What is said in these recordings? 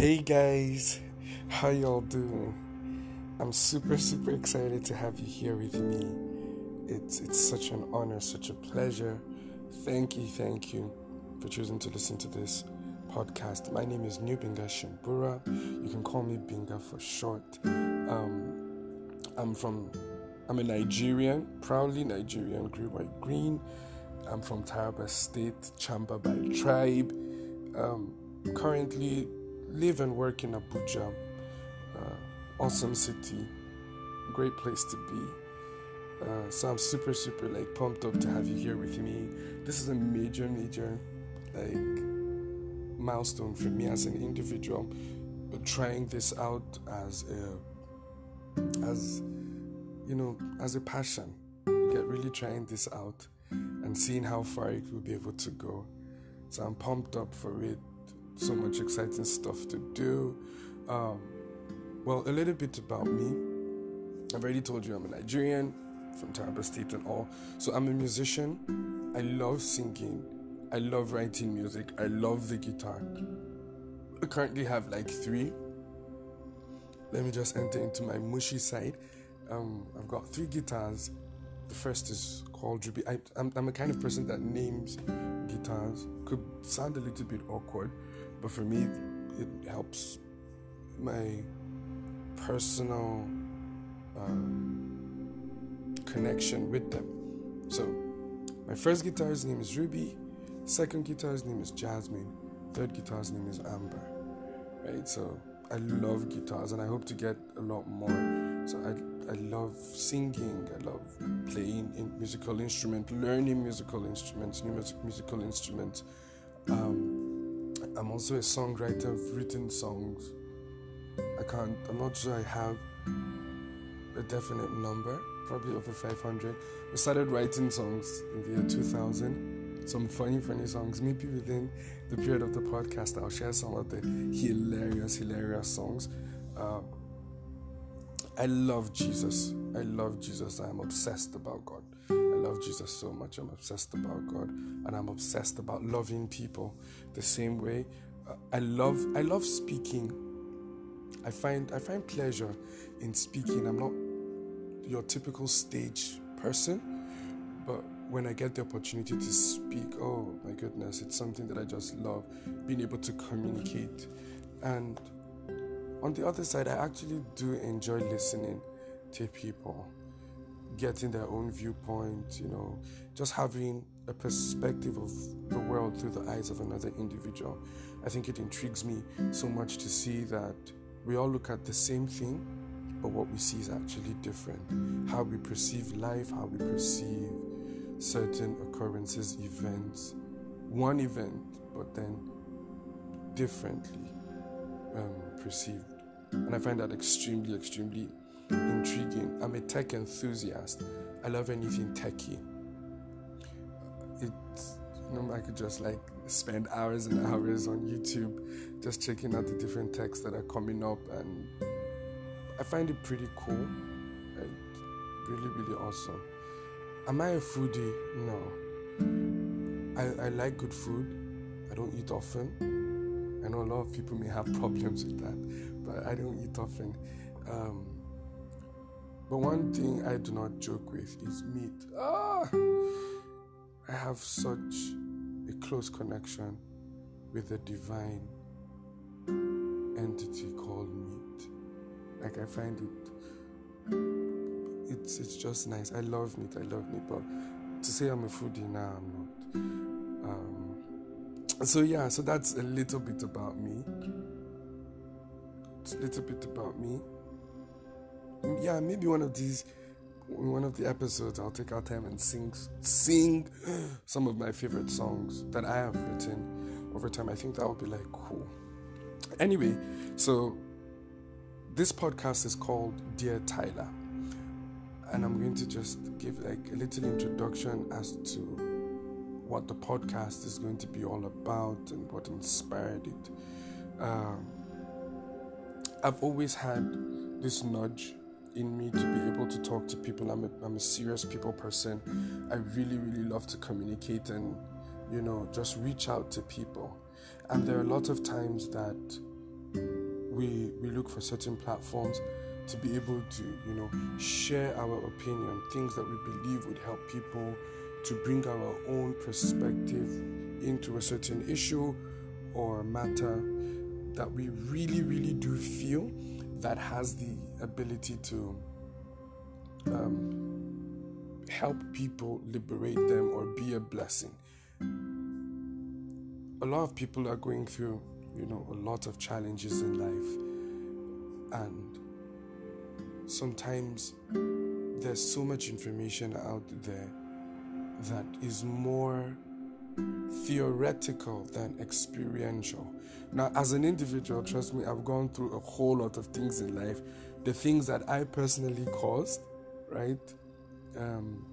Hey guys, how y'all doing? I'm super excited to have you here with me. It's such an honor, such a pleasure. Thank you for choosing to listen to this podcast. My name is New Binga Shimbura. You can call me Binga for short. I'm a Nigerian, proudly Nigerian, grew by green. I'm from Tyla State, Chamba by tribe. Currently live and work in Abuja. Awesome city, great place to be. So I'm super like pumped up to have you here with me. This is a major like milestone for me as an individual. But trying this out as a passion. Really trying this out and seeing how far it will be able to go. So I'm pumped up for it. So much exciting stuff to do. Well, a little bit about me. I've already told you I'm a Nigerian from Tyla State and all. So I'm a musician. I love singing. I love writing music. I love the guitar. I currently have like 3. Let me just enter into my mushy side. I've got 3 guitars. The first is called Ruby. I'm a kind of person that names guitars. Could sound a little bit awkward, but for me, it helps my personal connection with them. So, my first guitar's name is Ruby. Second guitar's name is Jasmine. Third guitar's name is Amber. Right? So, I love guitars, and I hope to get a lot more. So, I love singing. I love playing in musical instruments, learning musical instruments, new musical instruments. I'm also a songwriter. I've written songs. I'm not sure I have a definite number, probably over 500. I started writing songs in the year 2000. Some funny songs. Maybe within the period of the podcast, I'll share some of the hilarious songs. I love Jesus. I'm obsessed about God. I love Jesus so much. I'm obsessed about God, and I'm obsessed about loving people the same way. I love speaking. I find pleasure in speaking. I'm not your typical stage person, but when I get the opportunity to speak, oh my goodness, it's something that I just love, being able to communicate. And on the other side, I actually do enjoy listening to people, getting their own viewpoint, just having a perspective of the world through the eyes of another individual. I think it intrigues me so much to see that we all look at the same thing, but what we see is actually different. How we perceive life, how we perceive certain occurrences, events, one event, but then differently perceived. And I find that extremely intriguing. I'm a tech enthusiast. I love anything techy. I could just spend hours and hours on YouTube just checking out the different techs that are coming up, and I find it pretty cool. Really awesome. Am I a foodie? No. I like good food. I don't eat often. I know a lot of people may have problems with that, but I don't eat often. But one thing I do not joke with is meat. I have such a close connection with the divine entity called meat. I find it's just nice. I love meat, but to say I'm a foodie now, I'm not. So that's a little bit about me. Yeah, maybe one of the episodes I'll take our time and sing some of my favorite songs that I have written over time. I think that would be cool. Anyway, so this podcast is called Dear Tyla, and I'm going to just give a little introduction as to what the podcast is going to be all about and what inspired it. I've always had this nudge in me to be able to talk to people. I'm a serious people person. I really love to communicate and just reach out to people. And there are a lot of times that we look for certain platforms to be able to, share our opinion, things that we believe would help people, to bring our own perspective into a certain issue or matter that we really, really do feel that has the ability to help people, liberate them, or be a blessing. A lot of people are going through, a lot of challenges in life, and sometimes there's so much information out there that is more theoretical than experiential. Now, as an individual, trust me, I've gone through a whole lot of things in life. The things that I personally caused, right?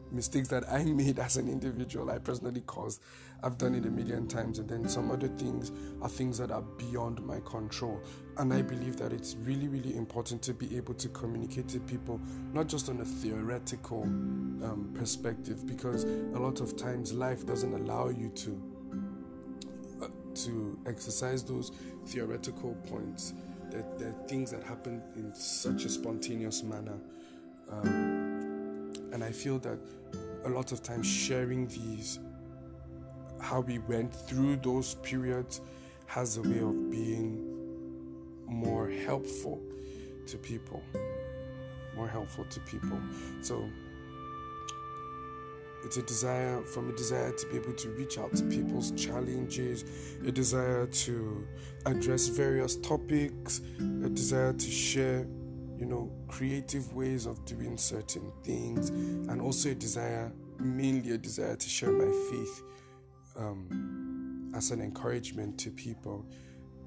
Mistakes that I made as an individual, I personally caused. I've done it a million times, and then some other things are things that are beyond my control. And I believe that it's really, really important to be able to communicate to people, not just on a theoretical perspective, because a lot of times life doesn't allow you to exercise those theoretical points. They're things that happen in such a spontaneous manner. And I feel that a lot of times sharing these, how we went through those periods, has a way of being more helpful to people. So it's a desire to be able to reach out to people's challenges, a desire to address various topics, a desire to share creative ways of doing certain things, and also mainly a desire to share my faith as an encouragement to people.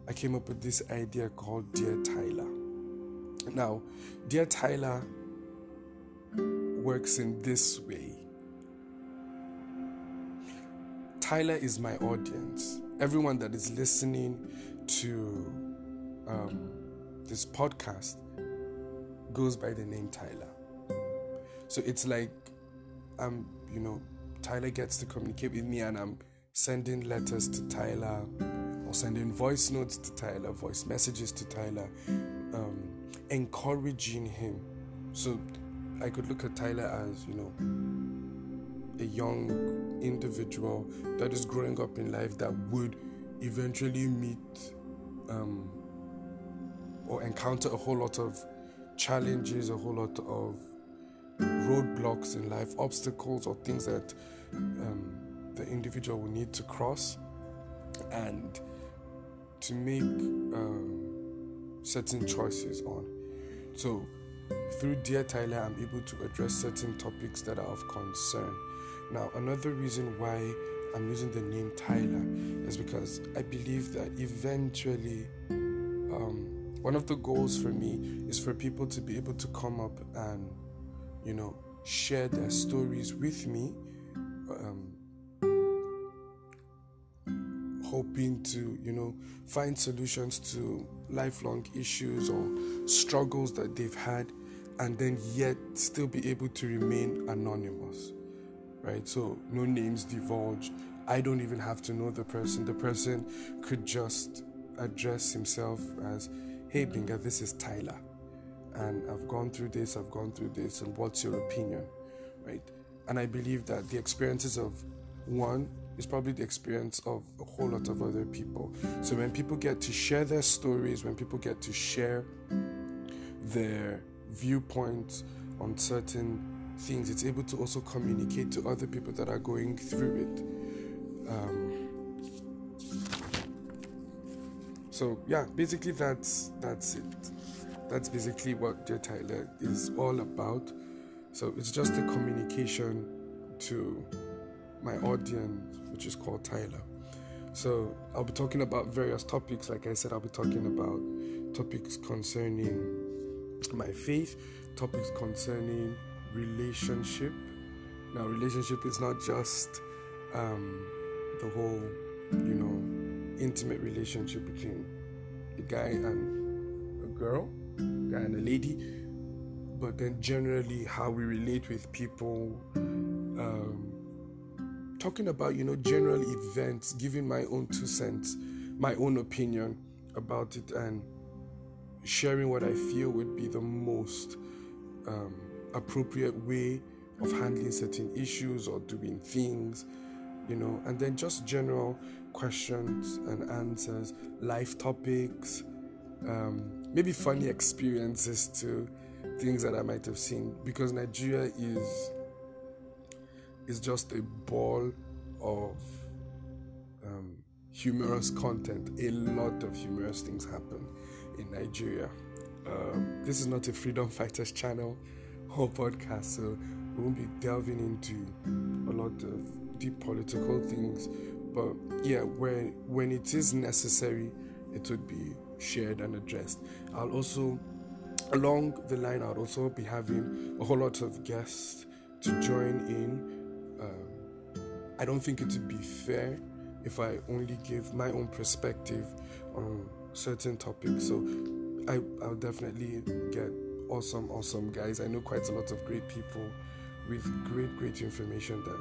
I came up with this idea called Dear Tyla. Now, Dear Tyla works in this way. Tyla is my audience. Everyone that is listening to this podcast goes by the name Tyla. So it's like Tyla gets to communicate with me, and I'm sending letters to Tyla, or sending voice notes to Tyla, voice messages to Tyla, encouraging him. So I could look at Tyla as, a young individual that is growing up in life that would eventually meet or encounter a whole lot of challenges, a whole lot of roadblocks in life, obstacles or things that the individual will need to cross and to make certain choices on. So through Dear Tyla, I'm able to address certain topics that are of concern. Now, another reason why I'm using the name Tyla is because I believe that eventually one of the goals for me is for people to be able to come up and, share their stories with me, hoping to, find solutions to lifelong issues or struggles that they've had, and then yet still be able to remain anonymous, right? So no names divulged. I don't even have to know the person. The person could just address himself as, "Hey Binga, this is Tyla, and I've gone through this, and what's your opinion?" Right? And I believe that the experiences of one is probably the experience of a whole lot of other people. So when people get to share their stories, when people get to share their viewpoints on certain things, it's able to also communicate to other people that are going through it. So yeah, basically that's it. That's basically what Dear Tyla is all about. So it's just a communication to my audience, which is called Tyla. So I'll be talking about various topics. Like I said, I'll be talking about topics concerning my faith, topics concerning relationship. Now, relationship is not just the whole, intimate relationship between a guy and a girl, guy and a lady, but then generally how we relate with people, talking about, general events, giving my own 2 cents, my own opinion about it, and sharing what I feel would be the most appropriate way of handling certain issues or doing things, and then just general questions and answers, life topics, maybe funny experiences too, things that I might have seen, because Nigeria is just a ball of humorous content. A lot of humorous things happen in Nigeria. This is not a freedom fighters channel or podcast, so we won't be delving into a lot of deep political things, but yeah, when it is necessary, it would be shared and addressed. I'll also, along the line, I'll also be having a whole lot of guests to join in. I don't think it would be fair if I only give my own perspective on certain topics, so I'll definitely get awesome guys. I know quite a lot of great people with great information that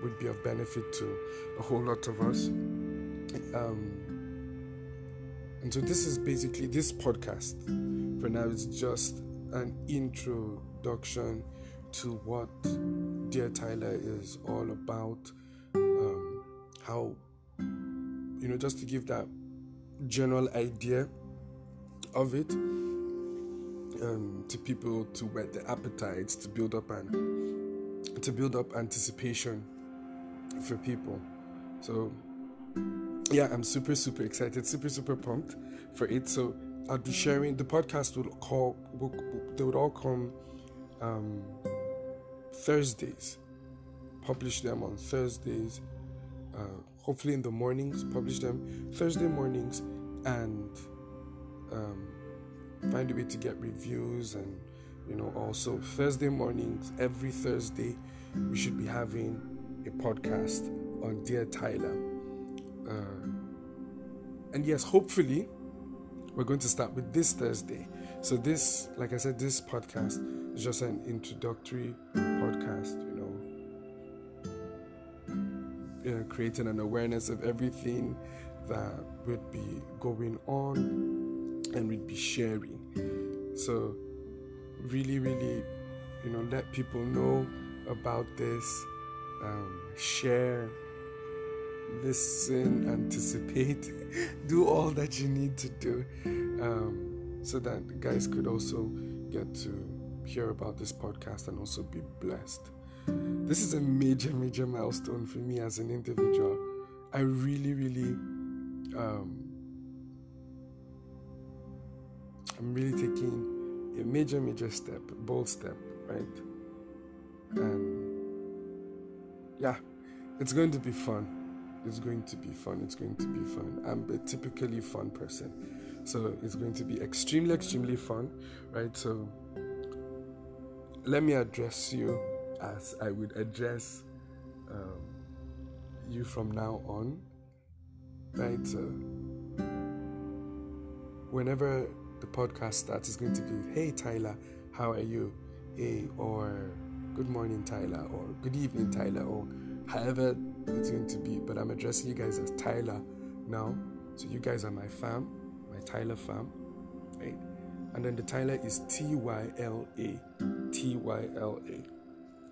would be of benefit to a whole lot of us. And so this is basically, this podcast for now is just an introduction to what Dear Tyla is all about. How, just to give that general idea of it, to people, to whet the appetites, to build up anticipation for people. So yeah, I'm super excited, super pumped for it. So I'll be sharing the podcast. They would all come Thursdays. Publish them on Thursdays. Hopefully in the mornings. Publish them Thursday mornings, and find a way to get reviews, and also Thursday mornings. Every Thursday we should be having a podcast on Dear Tyla. And yes, hopefully we're going to start with this Thursday. So this, like I said, this podcast is just an introductory podcast, creating an awareness of everything that would be going on and we'd be sharing. So really, let people know about this. Share, listen, anticipate, do all that you need to do, so that guys could also get to hear about this podcast and also be blessed. This is a major milestone for me as an individual. I really, I'm really taking a major step, bold step, right? And yeah, it's going to be fun. I'm a typically fun person, so it's going to be extremely fun, right? So let me address you as I would address you from now on, right? So whenever the podcast starts, it's going to be, hey Tyla, how are you? Hey, or good morning Tyla, or good evening Tyla, or however it's going to be. But I'm addressing you guys as Tyla now. So you guys are my fam, my Tyla fam, right? And then the Tyla is Tyla.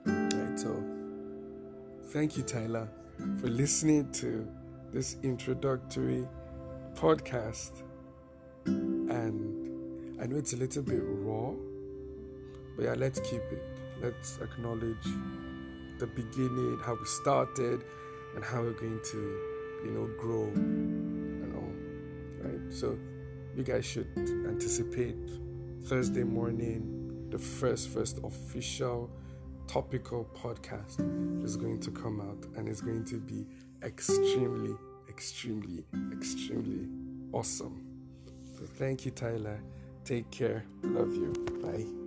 Right, so thank you, Tyla, for listening to this introductory podcast. And I know it's a little bit raw, but yeah, let's keep it. Let's acknowledge the beginning, how we started, and how we're going to, grow and all, right? So you guys should anticipate Thursday morning, the first official topical podcast is going to come out, and it's going to be extremely awesome. So thank you, Tyla. Take care. Love you. Bye.